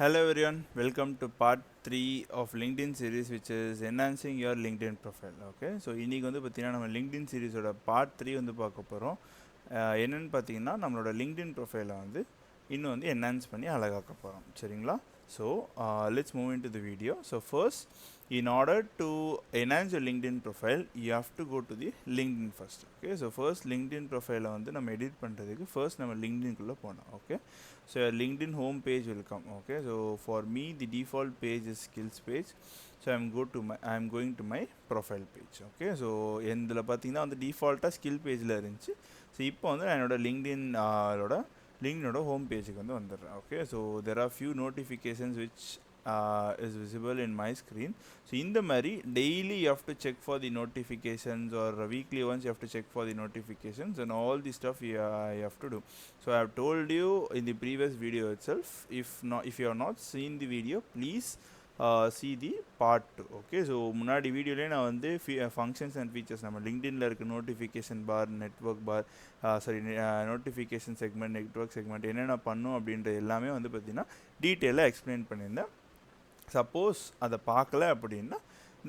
Hello everyone, welcome to part 3 of LinkedIn series which is enhancing your LinkedIn profile. Okay, so இன்றைக்கி வந்து பார்த்திங்கன்னா நம்ம LinkedIn சீரிஸோட part 3 வந்து பார்க்க போகிறோம். என்னென்னு பார்த்தீங்கன்னா நம்மளோட LinkedIn ப்ரொஃபைலை வந்து இன்னும் வந்து என்ஹான்ஸ் பண்ணி அழகாக்க போகிறோம். சரிங்களா? So let's move into the video. So first, in order to enhance your LinkedIn profile, you have to go to the LinkedIn first. Okay, so first LinkedIn ப்ரொஃபைலை வந்து நம்ம எடிட் பண்ணுறதுக்கு ஃபர்ஸ்ட் நம்ம LinkedIn-குள்ளே போனோம். Okay, so your LinkedIn home page will come. Okay, so for me the default page is skills page, so I'm going to my profile page. Okay, so இதில் பார்த்தீங்கன்னா வந்து டிஃபால்ட்டாக skill பேஜில் இருந்துச்சு. ஸோ இப்போ வந்து நான் என்னோட லிங்க்டினோட ஹோம் பேஜுக்கு வந்து வந்துடுறேன். Okay, so there are few notifications which is visible in my screen. So in the மாதிரி daily you have to check for the notifications, or weekly once you have to check for the notifications and all the stuff you have to do. So I have told you in the previous video itself, if you have not seen the video, please see the part 2. Okay, so முன்னாடி வீடியோலேயே நான் வந்து functions and features நம்ம லிங்க்டின்ல இருக்க notification பார், network பார், notification segment, network segment என்னென்ன பண்ணும் அப்படின்ற எல்லாமே வந்து பார்த்திங்கன்னா டீட்டெயிலாக எக்ஸ்பிளைன் பண்ணியிருந்தேன். சப்போஸ் அதை பார்க்கல அப்படின்னா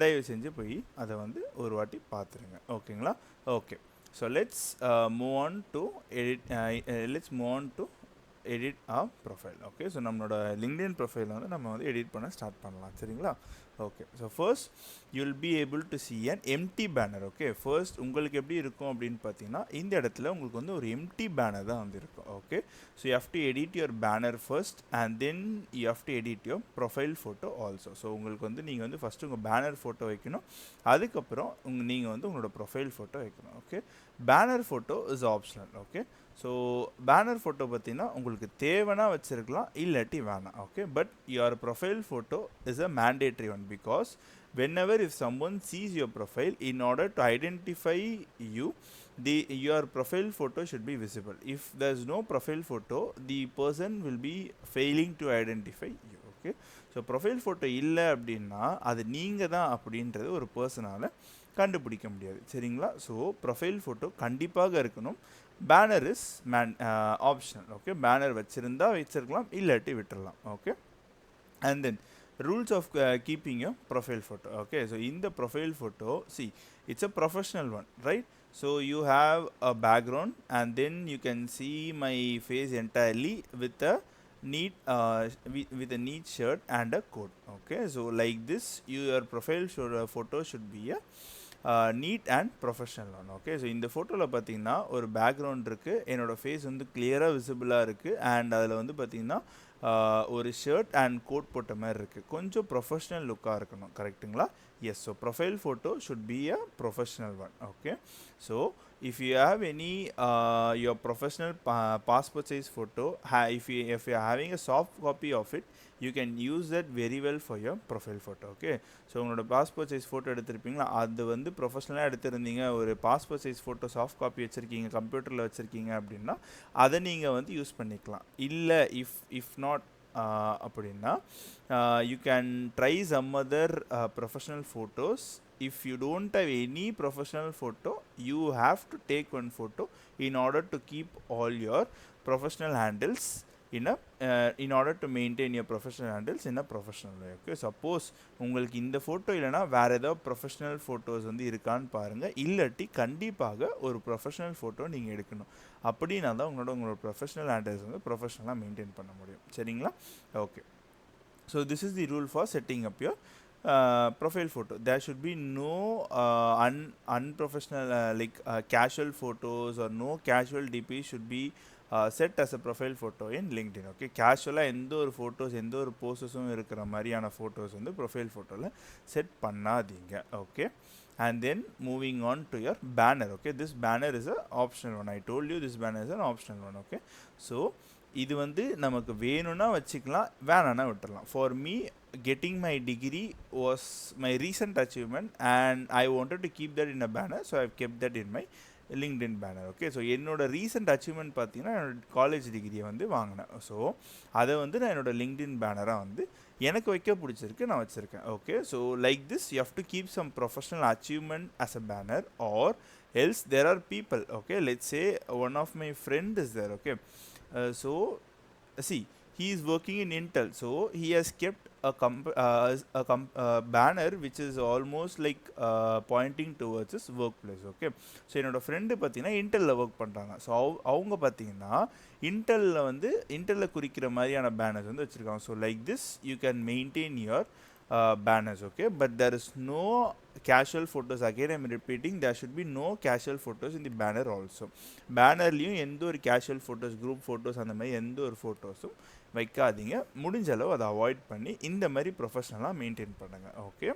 தயவு செஞ்சு போய் அதை வந்து ஒரு வாட்டி பார்த்துருங்க. ஓகேங்களா? Okay, so let's move on to edit a profile. Okay, so நம்மளோட லிங்க்டின் ப்ரொஃபைலை வந்து நம்ம வந்து எடிட் பண்ண ஸ்டார்ட் பண்ணலாம். சரிங்களா? Okay, so first you'll be able to see an empty banner. Okay, first உங்களுக்கு எப்படி இருக்கும் அப்படின்னு பார்த்தீங்கன்னா இந்த இடத்துல உங்களுக்கு வந்து ஒரு எம்டி பேனர் தான் வந்து இருக்கும். Okay, so you have to edit your banner first and then you have to edit your profile photo also. So உங்களுக்கு வந்து நீங்கள் வந்து ஃபஸ்ட்டு உங்கள் பேனர் ஃபோட்டோ வைக்கணும், அதுக்கப்புறம் நீங்கள் வந்து உங்களோட ப்ரொஃபைல் ஃபோட்டோ வைக்கணும். Okay, banner photo is optional. Okay, so banner photo பார்த்தீங்கன்னா உங்களுக்கு தேவைன்னா வச்சுருக்கலாம், இல்லாட்டி வேணாம். Okay, but your profile photo is a mandatory one, because whenever if someone sees your profile, in order to identify you, your profile photo should be visible. If there's no profile photo, the person will be failing to identify you. Okay, so profile photo இல்லை அப்படின்னா அது நீங்கள் தான் அப்படின்றது ஒரு பர்சனால் கண்டுபிடிக்க முடியாது. சரிங்களா? ஸோ ப்ரொஃபைல் ஃபோட்டோ கண்டிப்பாக இருக்கணும். Banner is optional. Okay, banner வச்சுருக்கலாம், இல்லாட்டி விட்டுடலாம். Okay, and then rules of keeping your profile photo. Okay, so in the profile photo, see, it's a professional one, right? So you have a background and then you can see my face entirely with a neat with a neat shirt and a coat. Okay, so like this your profile photo should be a neat and professional one. Okay, so இந்த ஃபோட்டோவில் பார்த்தீங்கன்னா ஒரு background இருக்குது, என்னோடய face வந்து கிளியராக விசிபிளாக இருக்குது, அண்ட் அதில் வந்து பார்த்திங்கன்னா ஒரு ஷர்ட் அண்ட் கோட் போட்ட மாதிரி இருக்குது. கொஞ்சம் ப்ரொஃபஷ்னல் லுக்காக இருக்கணும். கரெக்டுங்களா? Yes, so profile photo should be a professional one. Okay, so if you have any your professional passport size photo, if you are having a soft copy of it, you can use that very well for your profile photo. Okay, so உங்களோட passport size photo எடுத்திருப்பீங்களா, அது வந்து ப்ரொஃபஷனலாக எடுத்திருந்தீங்க, ஒரு passport size photo soft copy வச்சுருக்கீங்க, கம்ப்யூட்டரில் வச்சுருக்கீங்க அப்படின்னா அதை நீங்கள் வந்து யூஸ் பண்ணிக்கலாம். இல்லை இஃப் நாட் அப்படின்னா you can try some other professional photos. If you don't have any professional photo, you have to take one photo in order to keep all your professional handles in order to maintain your professional handles in a professional way. Okay, suppose உங்களுக்கு இந்த photo இல்லைனா வேறு ஏதாவது professional photos வந்து இருக்கான்னு பாருங்கள், இல்லாட்டி கண்டிப்பாக ஒரு ப்ரொஃபஷனல் ஃபோட்டோ நீங்கள் எடுக்கணும். அப்படின்னா தான் உங்களோட ப்ரொஃபஷனல் ஹேண்டல்ஸ் வந்து ப்ரொஃபஷனலாக மெயின்டைன் பண்ண முடியும். சரிங்களா? Okay, so this is the rule for setting up your profile photo. There should be no unprofessional casual photos, or no casual DP should be set as a profile photo in LinkedIn. Okay, கேஷுவலாக எந்த ஒரு photos எந்த ஒரு போஸ்டஸும் இருக்கிற மாதிரியான photos வந்து profile ஃபோட்டோவில் set பண்ணாதீங்க. Okay, and then moving on to your banner. Okay, this banner is a optional one. I told you this banner is an optional one. Okay, so இது வந்து நமக்கு வேணும்னா வச்சுக்கலாம், வேணான்னா விட்டுடலாம். For me getting my degree was my recent achievement and I wanted to keep that in a banner, so I've kept that in my LinkedIn banner. Okay, so என்னோட recent achievement பார்த்தீங்கன்னா என்னோட காலேஜ் டிகிரியை வந்து வாங்கினேன். So அதை வந்து நான் என்னோட LinkedIn பேனராக வந்து எனக்கு வைக்க பிடிச்சிருக்கு, நான் வச்சுருக்கேன். Okay, so like this you have to keep some professional achievement as a banner, or else there are people. Okay, let's say one of my friend is there. Okay, so see, he is working in Intel, so he has kept a banner which is almost like pointing towards his workplace. Okay, so என்னோட friend பார்த்தீங்கன்னா இன்டெல்லில் work பண்ணுறாங்க. So அவங்க பார்த்தீங்கன்னா இன்டெல்லில் வந்து இன்டெல்லில் குறிக்கிற மாதிரியான banners வந்து வச்சுருக்காங்க. So like this you can maintain your banners. Okay, but there is no casual photos. Again I'm repeating, there should be no casual photos in the banner also. பேனர்லேயும் எந்த ஒரு கேஷுவல் ஃபோட்டோஸ், குரூப் ஃபோட்டோஸ், அந்த மாதிரி எந்த ஒரு ஃபோட்டோஸும் வைக்காதீங்க. முடிஞ்ச அளவு அதை அவாய்ட் பண்ணி இந்த மாதிரி ப்ரொஃபஷ்னலாக மெயின்டைன் பண்ணுங்கள். Okay,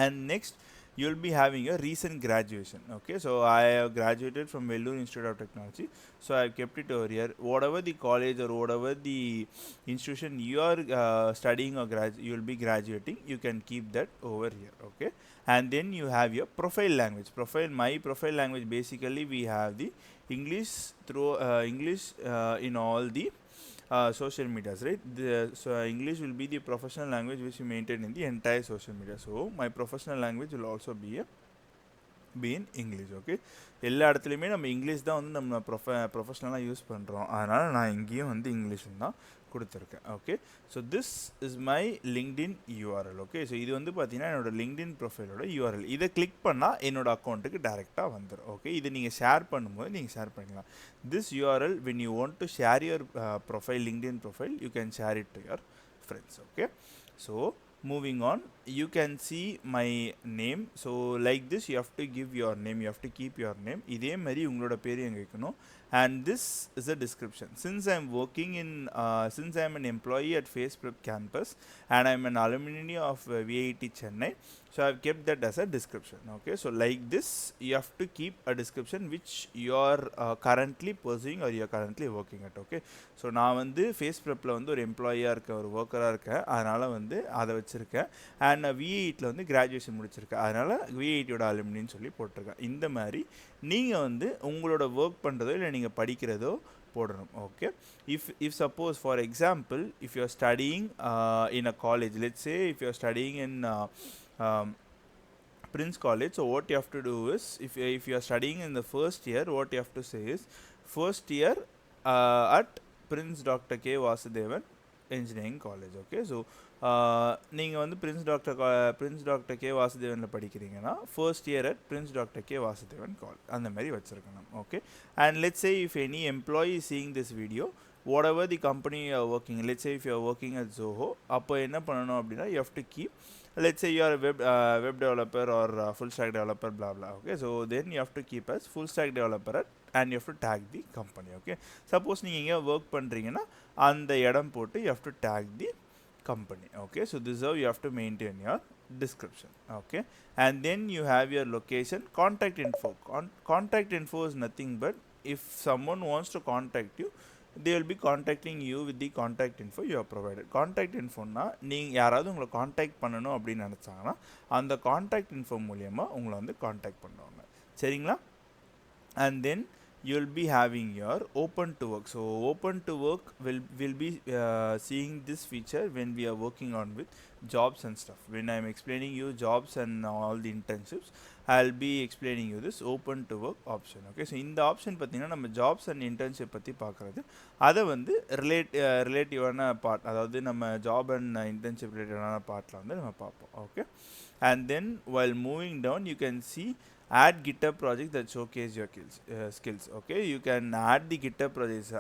and next you'll be having a recent graduation. Okay, so I have graduated from Vellore Institute of Technology, so I have kept it over here. Whatever the college or whatever the institution you are studying or you will be graduating, you can keep that over here. Okay, and then you have your profile language. My profile language, basically we have the English through English in all the social medias, right? So English will be the professional language which we maintain in the entire social media. So my professional language will also be in English. Okay, எல்லா இடத்துலையுமே நம்ம English தான் வந்து நம்ம ப்ரொஃபஷ்னலாக use பண்ணுறோம். அதனால் நான் இங்கேயும் வந்து இங்கிலீஷ் தான் கொடுத்துருக்கேன். Okay, so this is my LinkedIn URL. Okay, so இது வந்து பார்த்தீங்கன்னா என்னோட லிங்க்டின் ப்ரொஃபைலோட யூஆர்எல். இதை கிளிக் பண்ணால் என்னோட அக்கௌண்ட்டுக்கு டேரெக்டாக வந்துடும். ஓகே, இது நீங்கள் ஷேர் பண்ணும்போது நீங்கள் ஷேர் பண்ணிக்கலாம். This URL when you want to share your profile, LinkedIn profile, you can share it to your friends. Okay, so moving on, you can see my name. So like this you have to give your name, you have to keep your name. இதே மாதிரி உங்களோட பேர் எங்கே வைக்கணும். And this is a description. Since I am working in since I am an employee at FacePrep campus and I am an alumni of VIT Chennai, so I have kept that as a description. Okay, so like this you have to keep a description which you are currently pursuing or you are currently working at. Okay, so நான் வந்து FacePrepல வந்து ஒரு எம்ப்ளாயியாக இருக்கேன், ஒரு ஒர்க்கராக இருக்கேன். அதனால் வந்து அதை வச்சுருக்கேன். அண்ட் நான் விஐடியில் வந்து கிராஜுவேஷன் முடிச்சிருக்கேன், அதனால் விஐடியோட அலுமினின்னு சொல்லி போட்டிருக்கேன். இந்த மாதிரி நீங்கள் வந்து உங்களோட ஒர்க் பண்ணுறதோ இல்லை நீங்கள் படிக்கிறதோ போடணும். Okay, if suppose for example if you are studying in a college, let's say if you are studying in Prince College, so what you have to do is if you are studying in the first year, what you have to say is first year at Prince Dr. K. Vasudevan Engineering College. Okay, so நீங்கள் வந்து Prince doctor K வாசுதேவனில் படிக்கிறீங்கன்னா first year at Prince doctor K Vasudevan அந்த மாதிரி வச்சுருக்கணும். Okay, and let's say if any employee seeing this video, whatever the company you are working, let's say if you are working at Zoho, அப்போ என்ன பண்ணணும் அப்படின்னா you have to keep, let's say you are a web developer or full stack developer blah blah. Okay, so then you have to keep as full stack developer at, and you have to tag the company. Okay, suppose நீங்கள் எங்கே work பண்ணுறீங்கன்னா அந்த இடம் போட்டு you have to tag the company. Okay, so this is how you have to maintain your description. Okay, and then you have your location, contact info. Contact info is nothing but if someone wants to contact you, they will be contacting you with the contact info you have provided. Contact info na நீங்கள் யாராவது உங்களை contact பண்ணணும் அப்படின்னு நினச்சாங்கன்னா அந்த contact info மூலியமாக உங்களை வந்து contact பண்ணுவாங்க. சரிங்களா? And then you will be having your open to work. So open to work will be seeing this feature when we are working on with jobs and stuff. When I am explaining you jobs and all the internships, I'll be explaining you this open to work option. Okay, so இந்த option பார்த்தீங்கன்னா நம்ம jobs and internship பற்றி பார்க்குறது, அதை வந்து ரிலேட்டிவான part, அதாவது நம்ம job and internship ரிலேட்டிவான பார்ட்டில் வந்து நம்ம பார்ப்போம். Okay, and then while moving down you can see add GitHub project that showcase your skills. Okay, you can add the GitHub projects.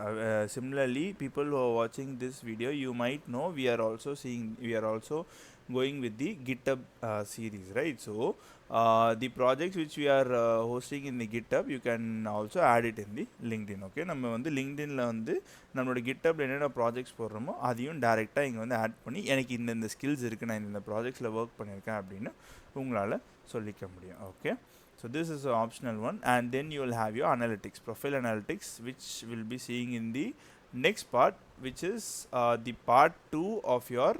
Similarly, people who are watching this video, you might know we are also going with the GitHub series, right? So the projects which we are hosting in the GitHub, you can also add it in the LinkedIn. Okay, நம்ம வந்து LinkedInல வந்து நம்மளோட GitHubல என்னென்ன projects போடுறோமோ அதையும் டேரெக்டாக இங்கே வந்து ஆட் பண்ணி எனக்கு இந்த ஸ்கில்ஸ் இருக்குது, நான் இந்த ப்ராஜெக்ட்ஸில் ஒர்க் பண்ணியிருக்கேன் அப்படின்னு உங்களால் சொல்லிக்க முடியும். Okay, so this is an optional one, and then you will have your analytics, profile analytics, which will be seeing in the next part, which is the part 2 of your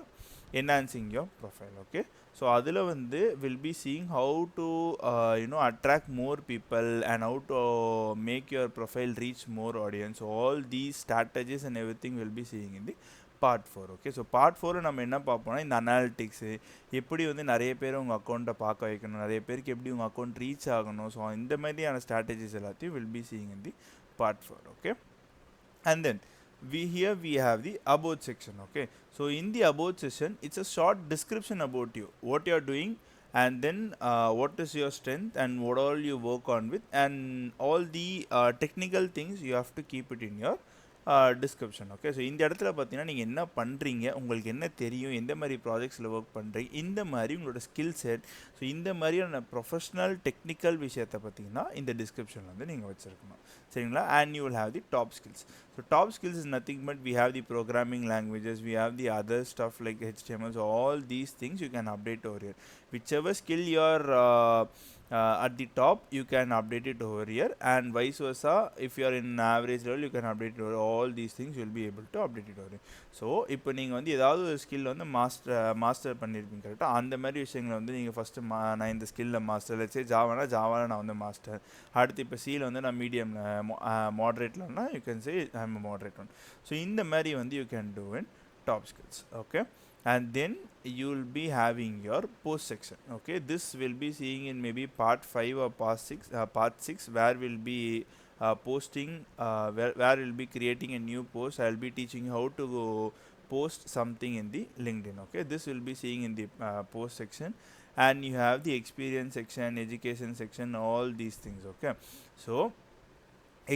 enhancing your profile. Okay, so adula vandu will be seeing how to attract more people and how to make your profile reach more audience. All these strategies and everything will be seeing in the part 4. Okay, so part 4 நம்ம என்ன பார்ப்போம்னா இந்த analytics எப்படி வந்து நிறைய பேர் உங்கள் அக்கௌண்ட்டை பார்க்க வைக்கணும், நிறைய பேருக்கு எப்படி உங்கள் அக்கௌண்ட் ரீச் ஆகணும், ஸோ இந்த மாதிரியான ஸ்ட்ராட்டஜிஸ் எல்லாத்தையும் will be seeing in the part 4. Okay, and then we have the about section. Okay, so in the about section it's a short description about you, what you are doing, and then what is your strength and what all you work on with, and all the technical things you have to keep it in your description. Okay, so இந்த இடத்துல பார்த்தீங்கன்னா நீங்கள் என்ன பண்ணுறீங்க, உங்களுக்கு என்ன தெரியும், எந்த மாதிரி ப்ராஜெக்ட்ஸில் ஒர்க் பண்ணுறீங்க, இந்த மாதிரி உங்களோட ஸ்கில் செட், ஸோ இந்த மாதிரியான ப்ரொஃபஷ்னல் டெக்னிக்கல் விஷயத்தை பார்த்தீங்கன்னா இந்த டிஸ்கிரிப்ஷனில் வந்து நீங்கள் வச்சுருக்கணும். சரிங்களா? And you will have the top skills. So top skills is nothing but we have the programming languages, we have the other stuff like HTML, so all these things you can update over here. Whichever skill you are at the top, you can update it over here, and vice versa. If you are in average level, you can update it over. All these things you will be able to update it over here. So இப்போ நீங்கள் வந்து ஏதாவது ஒரு skill வந்து master பண்ணியிருப்பீங்க கரெக்டாக. அந்த மாதிரி விஷயங்களை வந்து நீங்கள் ஃபஸ்ட்டு நான் இந்த ஸ்கில்லில் மாஸ்டர், லட்சே ஜாவாவில் நான் வந்து மாஸ்டர், அடுத்து இப்போ சியில் வந்து நான் மீடியமில் மாட்ரேட்லன்னா you can say I am moderate one. So இந்த மாதிரி வந்து you can do in top skills. Okay, and then you will be having your post section. Okay, this will be seeing in maybe part 5 or part 6 where we'll be posting where we'll be creating a new post. I'll be teaching how to post something in the LinkedIn. Okay, this will be seeing in the post section, and you have the experience section, education section, all these things. Okay, so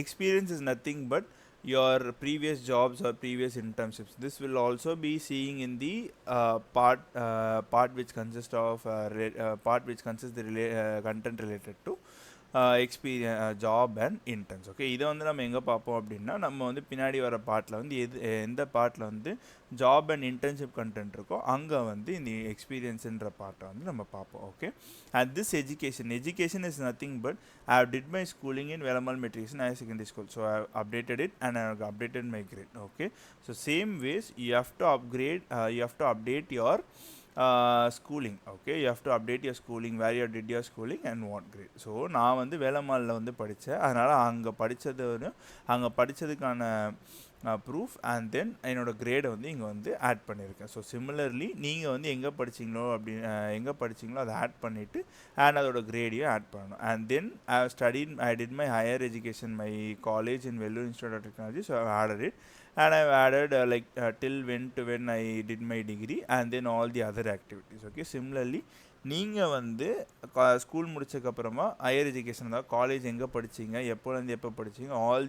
experience is nothing but your previous jobs or previous internships. This will also be seeing in the part which consists of the content related to experience, job and interns. Okay, இதை வந்து நம்ம எங்கே பார்ப்போம் அப்படின்னா, நம்ம வந்து பின்னாடி வர பார்ட்டில் வந்து எந்த பார்ட்டில் வந்து ஜாப் அண்ட் இன்டர்ன்ஷிப் கண்டென்ட் இருக்கோ அங்கே வந்து இந்த எக்ஸ்பீரியன்ஸுன்ற பார்ட்டை வந்து நம்ம பார்ப்போம். Okay, and this education is nothing but I have did my schooling in Velamal Matriculation Higher Secondary School, so I have updated it and I have updated my grade. Okay, so same ways you have to update your schooling. Okay, you have to update your schooling, where you did your schooling and what grade. So நான் வந்து வேலம்மாளில் வந்து படித்தேன், அதனால் அங்கே படித்ததுக்கான proof and then என்னோடய கிரேடை வந்து இங்கே வந்து ஆட் பண்ணியிருக்கேன். ஸோ சிமிலர்லி நீங்கள் வந்து எங்கே படிச்சிங்களோ அதை ஆட் பண்ணிவிட்டு அண்ட் அதோட கிரேடையும் ஆட் பண்ணணும். And then I did my higher education, my college in Vellore Institute of Technology, so I have added it, and I've added till when I did my degree and then all the other activities. Okay, similarly நீங்கள் வந்து school முடிச்சதுக்கப்புறமா higher education தான், college எங்கே படிச்சிங்க, எப்போலேருந்து எப்போ படிச்சிங்க, all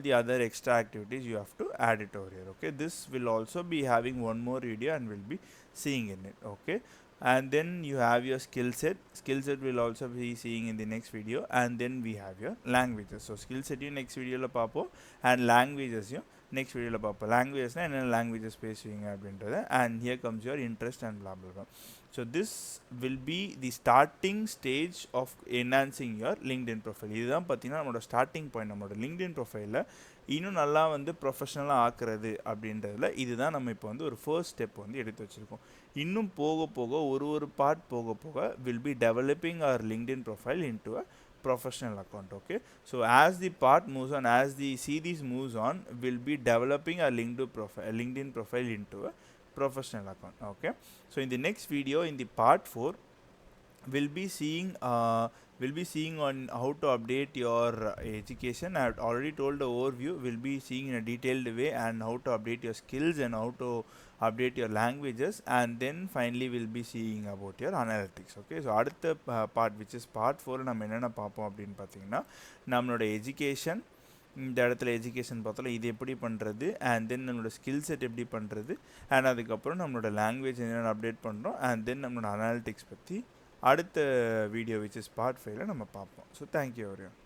the other extra activities you have to add it over here. Okay, this will also be having one more video and we'll be seeing in it. Okay, and then you have your skill set will also be seeing in the next video, and then we have your languages. So skill set you next video la paapom, and languages you next video la paapom. Languages na enna languages பேசுவீங்க அப்படின்றது, and here comes your interest and blah blah blah. So this will be the starting stage of enhancing your LinkedIn profile. இதுதான் பார்த்தீங்கன்னா நம்மளோட starting point. நம்மளோட LinkedIn ப்ரொஃபைலில் இன்னும் நல்லா வந்து ப்ரொஃபஷனலாக ஆக்குறது அப்படின்றதுல இதுதான் நம்ம இப்போ வந்து ஒரு ஃபர்ஸ்ட் ஸ்டெப் வந்து எடுத்து வச்சுருக்கோம். இன்னும் போக போக ஒரு பார்ட் போக will be developing our LinkedIn profile into a professional account. Okay, so as the part moves on, as the series moves on, we'll be developing our LinkedIn profile into a professional account. Okay, so in the next video, in the part 4, we'll be seeing on how to update your education. I have already told the overview. We'll be seeing in a detailed way and how to update your skills and how to update your languages, and then finally we'll be seeing about your analytics. Okay, so அடுத்த part which is part 4 நம்ம என்னென்ன பார்ப்போம் அப்படின்னு பார்த்தீங்கன்னா, நம்மளோட education, இந்த இடத்துல education பார்த்தாலும் இது எப்படி பண்ணுறது, அண்ட் தென் நம்மளோட ஸ்கில் செட் எப்படி பண்ணுறது, அண்ட் அதுக்கப்புறம் நம்மளோட லாங்குவேஜ் என்னென்ன அப்டேட் பண்ணுறோம், அண்ட் தென் நம்மளோட அனாலிட்டிக்ஸ் பற்றி அடுத்த வீடியோ விச் இஸ் பார்ட் 5ல நம்ம பார்ப்போம். So thank you everyone.